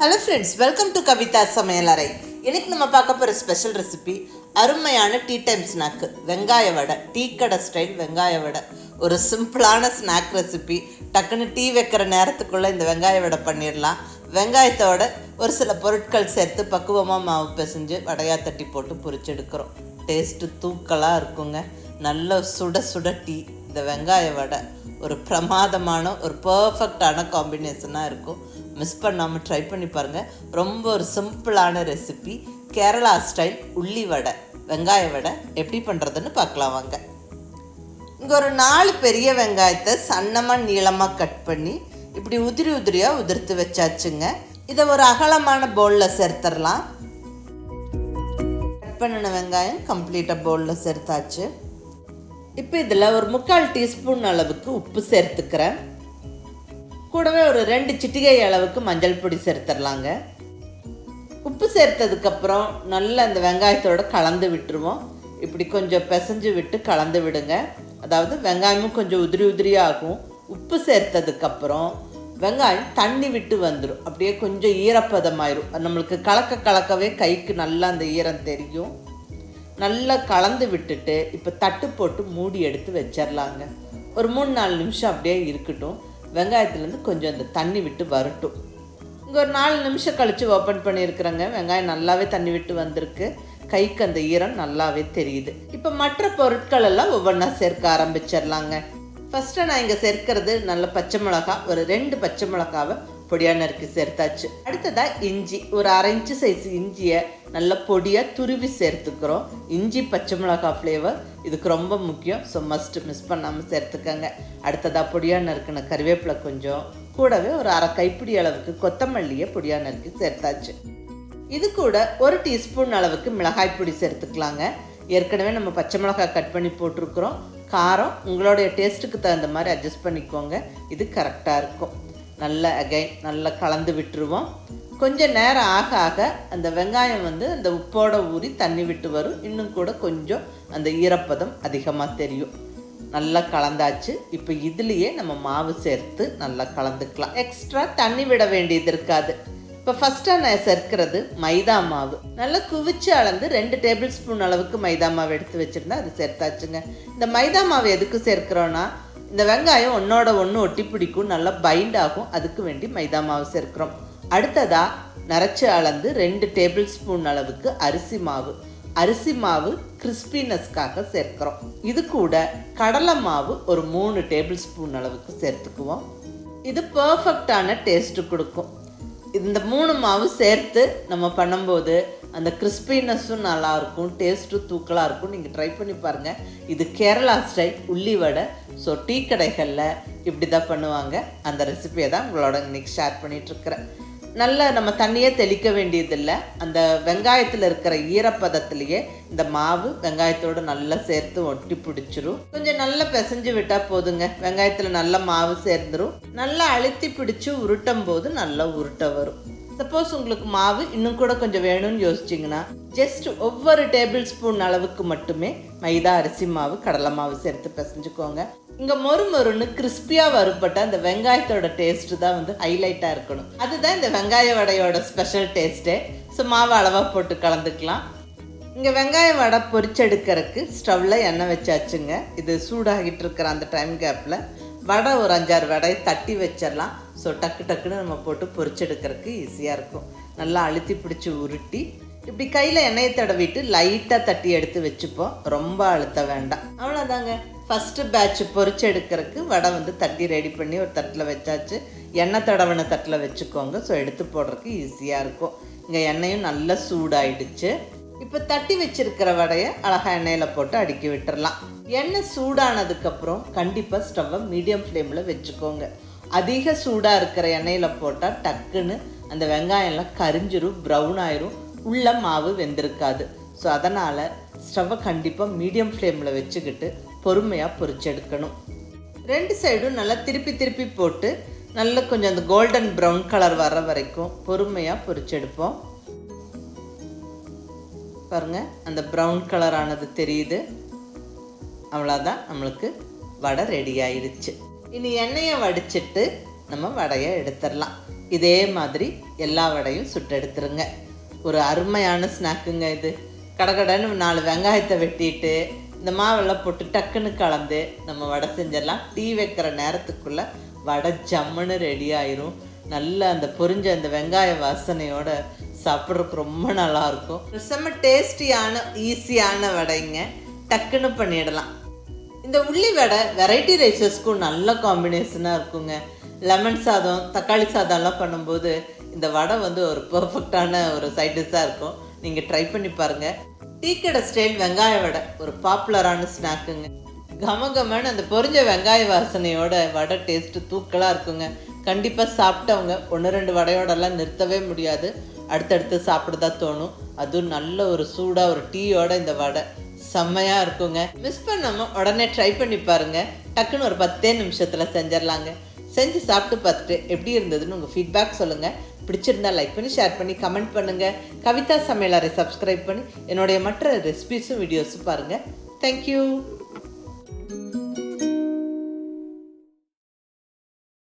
Hello friends, welcome to Kavitha சமையலறை. இன்னைக்கு நம்ம பார்க்க போகிற ஸ்பெஷல் ரெசிபி அருமையான டீ டைம் ஸ்நாக்கு வெங்காய வடை. டீ கடை ஸ்டைல் வெங்காய வடை. ஒரு சிம்பிளான ஸ்நாக் ரெசிபி. டக்குன்னு டீ வைக்கிற நேரத்துக்குள்ளே இந்த வெங்காய வடை பண்ணிடலாம். வெங்காயத்தோட ஒரு சில பொருட்கள் சேர்த்து பக்குவமாக மாவு பிசைஞ்சு வடையாக தட்டி போட்டு பொரிச்செடுக்கிறோம். டேஸ்ட்டு தூக்கலாக இருக்குங்க. நல்ல சுட சுட டீ, இந்த வெங்காய வடை ஒரு பிரமாதமான ஒரு பர்ஃபெக்டான காம்பினேஷனாக இருக்கும். மிஸ் பண்ணாமல் ட்ரை பண்ணி பாருங்கள். ரொம்ப ஒரு சிம்பிளான ரெசிபி. கேரளா ஸ்டைல் உள்ளி வடை, வெங்காய வடை எப்படி பண்ணுறதுன்னு பார்க்கலாம் வாங்க. இங்கே ஒரு 4 பெரிய வெங்காயத்தை சன்னமாக நீளமாக கட் பண்ணி இப்படி உதிரியாக உதிர்த்து வச்சாச்சுங்க. இதை ஒரு அகலமான பவுலில் சேர்த்துடலாம். கட் பண்ணின வெங்காயம் கம்ப்ளீட்டாக பவுலில் சேர்த்தாச்சு. இப்போ இதில் ஒரு 3/4 டீஸ்பூன் அளவுக்கு உப்பு சேர்த்துக்கிறேன். கூடவே ஒரு 2 சிட்டிகை அளவுக்கு மஞ்சள் பொடி சேர்த்துடலாங்க. உப்பு சேர்த்ததுக்கப்புறம் நல்லா இந்த வெங்காயத்தோடு கலந்து விட்டுருவோம். இப்படி கொஞ்சம் பிசைஞ்சு விட்டு கலந்து விடுங்க. அதாவது வெங்காயமும் கொஞ்சம் உதிரியாகும். உப்பு சேர்த்ததுக்கப்புறம் வெங்காயம் தண்ணி விட்டு வந்துடும். அப்படியே கொஞ்சம் ஈரப்பதமாயிரும். நம்மளுக்கு கலக்கவே கைக்கு நல்லா அந்த ஈரம் தெரியும். நல்லா கலந்து விட்டுட்டு இப்போ தட்டு போட்டு மூடி எடுத்து வச்சிடலாங்க. ஒரு 3-4 நிமிஷம் அப்படியே இருக்கட்டும். வெங்காயத்துலேருந்து கொஞ்சம் அந்த தண்ணி விட்டு வரட்டும். இங்கே ஒரு 4 நிமிஷம் கழித்து ஓப்பன் பண்ணியிருக்கிறேங்க. வெங்காயம் நல்லாவே தண்ணி விட்டு வந்திருக்கு. கைக்கு அந்த ஈரம் நல்லாவே தெரியுது. இப்போ மற்ற பொருட்கள் எல்லாம் ஒவ்வொன்றா சேர்க்க ஆரம்பிச்சிடலாங்க. ஃபஸ்ட்டு நான் இங்கே சேர்க்கறது நல்ல பச்சை மிளகா. ஒரு 2 பச்சை மிளகாவை பொடியாக நறுக்கி சேர்த்தாச்சு. அடுத்ததாக இஞ்சி, ஒரு 1/2 இன்ச்சு சைஸ் இஞ்சியை நல்ல பொடியாக துருவி சேர்த்துக்கிறோம். இஞ்சி பச்சை மிளகா ஃப்ளேவர் இதுக்கு ரொம்ப முக்கியம். ஸோ மஸ்ட்டு மிஸ் பண்ணாமல் சேர்த்துக்கங்க. அடுத்ததாக பொடியாக நறுக்கின கறிவேப்பிலை கொஞ்சம், கூடவே ஒரு 1/2 கைப்பிடி அளவுக்கு கொத்தமல்லியை பொடியாக நறுக்கி சேர்த்தாச்சு. இது கூட 1 டீஸ்பூன் அளவுக்கு மிளகாய் பொடி சேர்த்துக்கலாங்க. ஏற்கனவே நம்ம பச்சை மிளகாய் கட் பண்ணி போட்டிருக்கிறோம். காரம் உங்களுடைய டேஸ்ட்டுக்கு தகுந்த மாதிரி அட்ஜஸ்ட் பண்ணிக்கோங்க. இது கரெக்டாக இருக்கும். நல்லா கலந்து விட்டுருவோம். கொஞ்சம் நேரம் ஆக அந்த வெங்காயம் அந்த உப்போட ஊறி தண்ணி விட்டு வரும். இன்னும் கூட கொஞ்சம் அந்த ஈரப்பதம் அதிகமாக தெரியும். நல்லா கலந்தாச்சு. இப்போ இதுலேயே நம்ம மாவு சேர்த்து நல்லா கலந்துக்கலாம். எக்ஸ்ட்ரா தண்ணி விட வேண்டியது இருக்காது. இப்போ ஃபஸ்ட்டாக நான் சேர்க்கிறது மைதா மாவு. நல்லா குவிச்சு அளந்து 2 டேபிள் ஸ்பூன் அளவுக்கு மைதா மாவு எடுத்து வச்சுருந்தேன். அது சேர்த்தாச்சுங்க. இந்த மைதா மாவு எதுக்கு சேர்க்கிறோன்னா, இந்த வெங்காயம் ஒன்றோட ஒன்று ஒட்டி பிடிக்கும், நல்லா பைண்ட் ஆகும். அதுக்கு வேண்டி மைதா மாவு சேர்க்கிறோம். அடுத்ததாக நரைச்சி அளந்து 2 டேபிள் ஸ்பூன் அளவுக்கு அரிசி மாவு கிறிஸ்பினஸ்க்காக சேர்க்கிறோம். இது கூட கடலை மாவு ஒரு 3 டேபிள் ஸ்பூன் அளவுக்கு சேர்த்துக்குவோம். இது பர்ஃபெக்டான டேஸ்ட்டு கொடுக்கும். இந்த 3 மாவு சேர்த்து நம்ம பண்ணும்போது அந்த கிறிஸ்பினஸும் நல்லாயிருக்கும், டேஸ்ட்டும் தூக்கலாக இருக்கும். நீங்கள் ட்ரை பண்ணி பாருங்கள். இது கேரளா ஸ்டைல் உள்ளி வடை. ஸோ டீ கடைகளில் இப்படி தான் பண்ணுவாங்க. அந்த ரெசிபியை தான் உங்களோட இன்றைக்கி ஷேர் பண்ணிகிட்ருக்கிறேன். நல்லா நம்ம தண்ணியே தெளிக்க வேண்டியதில்லை. அந்த வெங்காயத்தில் இருக்கிற ஈரப்பதத்துலேயே இந்த மாவு வெங்காயத்தோடு நல்லா சேர்த்து ஒட்டி பிடிச்சிரும். கொஞ்சம் நல்லா பிசைஞ்சு விட்டால் போதுங்க. வெங்காயத்தில் நல்ல மாவு சேர்ந்துடும். நல்லா அழுத்தி பிடிச்சி உருட்டும் போது நல்லா உருட்ட வரும். சப்போஸ் உங்களுக்கு மாவு இன்னும் கூட கொஞ்சம் வேணும்னு யோசிச்சிங்கன்னா ஜஸ்ட் ஒவ்வொரு டேபிள் ஸ்பூன் அளவுக்கு மட்டுமே மைதா, அரிசி மாவு, கடலை மாவு சேர்த்து பிசைஞ்சுக்கோங்க. இங்கே மொறுன்னு கிறிஸ்பியாக வறுப்பட்ட அந்த வெங்காயத்தோட டேஸ்ட்டு தான் ஹைலைட்டாக இருக்கணும். அதுதான் இந்த வெங்காய வடையோட ஸ்பெஷல் டேஸ்ட்டே. ஸோ மாவு அளவாக போட்டு கலந்துக்கலாம். இங்கே வெங்காய வடை பொரிச்செடுக்கிறதுக்கு ஸ்டவ்வில் எண்ணெய் வச்சாச்சுங்க. இது சூடாகிட்டு இருக்கிற அந்த டைம் கேப்பில் வடை ஒரு 5-6 வடையை தட்டி வச்சிடலாம். ஸோ டக்குன்னு நம்ம போட்டு பொரிச்செடுக்கிறதுக்கு ஈஸியாக இருக்கும். நல்லா அழுத்தி பிடிச்சி உருட்டி இப்படி கையில் எண்ணெயை தடவிட்டு லைட்டாக தட்டி எடுத்து வச்சுப்போம். ரொம்ப அழுத்த வேண்டாம். அவ்வளோதாங்க. ஃபஸ்ட்டு பேட்ச் பொரிச்சு எடுக்கிறதுக்கு வடை தட்டி ரெடி பண்ணி ஒரு தட்டில் வச்சாச்சு. எண்ணெய் தடவின தட்டில் வச்சுக்கோங்க. ஸோ எடுத்து போடுறதுக்கு ஈஸியாக இருக்கும். இங்கே எண்ணெயும் நல்லா சூடாயிடுச்சு. இப்போ தட்டி வச்சிருக்கிற வடையை அழகாக எண்ணெயில் போட்டு அடுக்கி விட்டுறலாம். எண்ணெய் சூடானதுக்கப்புறம் கண்டிப்பாக ஸ்டவ்வை மீடியம் ஃப்ளேமில் வச்சுக்கோங்க. அதிக சூடாக இருக்கிற எண்ணெயில் போட்டால் டக்குன்னு அந்த வெங்காயம்லாம் கரிஞ்சிரும், ப்ரௌன் ஆயிரும், உள்ள மாவு வெந்திருக்காது. ஸோ அதனால் ஸ்டவ்வை கண்டிப்பாக மீடியம் ஃப்ளேமில் வச்சுக்கிட்டு பொறுமையாக பொரிச்செடுக்கணும். 2 சைடும் நல்லா திருப்பி போட்டு நல்லா கொஞ்சம் அந்த கோல்டன் ப்ரௌன் கலர் வர வரைக்கும் பொறுமையாக பொரிச்செடுப்போம். பாருங்கள், அந்த ப்ரௌன் கலர் ஆனது தெரியுது. அவ்வளோதான், நம்மளுக்கு வடை ரெடி ஆயிடுச்சு. இனி எண்ணெயை வடிச்சிட்டு நம்ம வடையை எடுத்துடலாம். இதே மாதிரி எல்லா வடையும் சுட்டெடுத்துருங்க. ஒரு அருமையான ஸ்நாக்குங்க இது. கடகடன்னு 4 வெங்காயத்தை வெட்டிட்டு இந்த மாவெல்லாம் போட்டு டக்குன்னு கலந்து நம்ம வடை செஞ்சிடலாம். டீ வைக்கிற நேரத்துக்குள்ளே வடை ஜம்முன்னு ரெடி ஆயிரும். நல்ல அந்த பொரிஞ்ச அந்த வெங்காய வாசனையோட சாப்பிட்றதுக்கு ரொம்ப நல்லாயிருக்கும். செம்ம டேஸ்டியான ஈஸியான வடைங்க, டக்குன்னு பண்ணிடலாம். இந்த உள்ளி வடை வெரைட்டி ரைஸஸ்க்கும் நல்ல காம்பினேஷனாக இருக்குங்க. லெமன் சாதம், தக்காளி சாதம்லாம் பண்ணும்போது இந்த வடை ஒரு பர்ஃபெக்டான ஒரு சைட் டிஷ்ஷாக இருக்கும். நீங்கள் ட்ரை பண்ணி பாருங்கள். டீ கடை ஸ்டைல் வெங்காய வடை ஒரு பாப்புலரான ஸ்நாக்குங்க. கமகமன்னு அந்த பொரிஞ்ச வெங்காய வாசனையோட வடை டேஸ்ட்டு தூக்கலாக இருக்குங்க. கண்டிப்பாக சாப்பிட்டவங்க 1-2 வடையோடலாம் நிறுத்தவே முடியாது. அடுத்தடுத்து சாப்பிட தோணும். அதுவும் நல்ல ஒரு சூடாக ஒரு டீயோட இந்த வடை செம்மையாக இருக்குங்க. மிஸ் பண்ணாமல் உடனே ட்ரை பண்ணி பாருங்கள். டக்குன்னு ஒரு 10 நிமிஷத்தில் செஞ்சிடலாங்க. செஞ்சு சாப்பிட்டு பார்த்துட்டு எப்படி இருந்ததுன்னு உங்கள் ஃபீட்பேக் சொல்லுங்கள். பிடிச்சிருந்தா லைக் பண்ணி, ஷேர் பண்ணி, கமெண்ட் பண்ணுங்கள். கவிதா சமையலறை சப்ஸ்கிரைப் பண்ணி என்னுடைய மற்ற ரெசிபிஸும் வீடியோஸும் பாருங்கள். தேங்க்யூ.